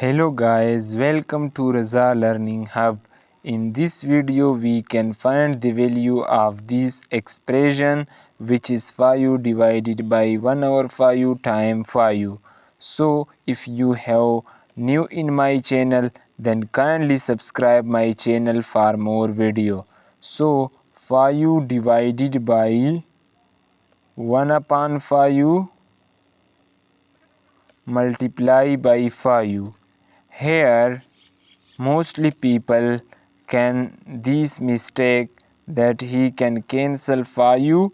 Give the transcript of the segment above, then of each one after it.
Hello guys, welcome to Raza Learning Hub. In this video we can find the value of this expression, which is 5 divided by 1 over 5 times 5. So if you have new in my channel, then kindly subscribe my channel for more video. So 5 divided by 1 upon 5 multiply by 5. Here mostly people can this mistake that he can cancel 5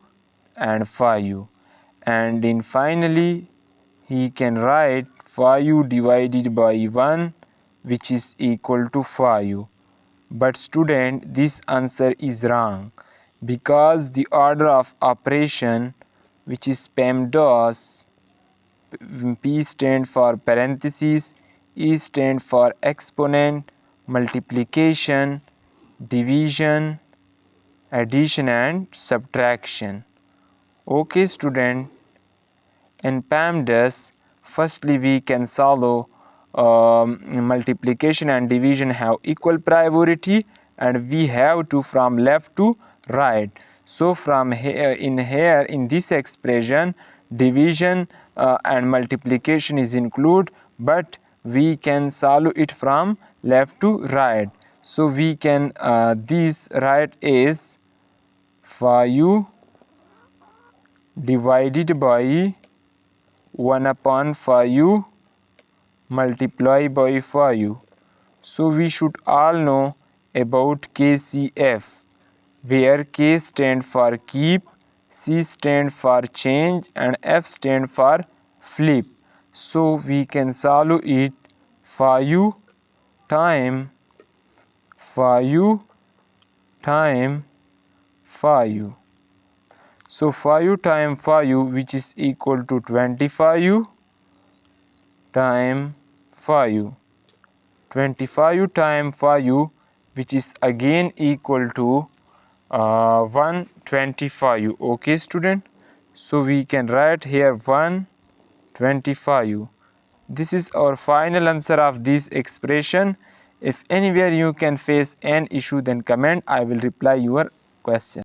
and 5, and in finally he can write 5 divided by 1, which is equal to 5. But student, this answer is wrong, because the order of operation, which is PEMDAS, P stand for parentheses, E stand for exponent, multiplication, division, addition and subtraction. Okay student, in PEMDAS, firstly we can solve multiplication and division have equal priority, and we have to from left to right. So from here in this expression, division and multiplication is included, but we can solve it from left to right. So we can this right is 5 divided by 1 upon 5 multiply by 5. So we should all know about KCF, where K stand for keep, C stand for change and F stand for flip. So we can solve it 5 time 5 time 5. So 5 times 5, which is equal to 25 times 5. 25 times 5, which is again equal to 125. Okay student, so we can write here 125. This is our final answer of this expression. If anywhere you can face an issue, then comment, I will reply your question.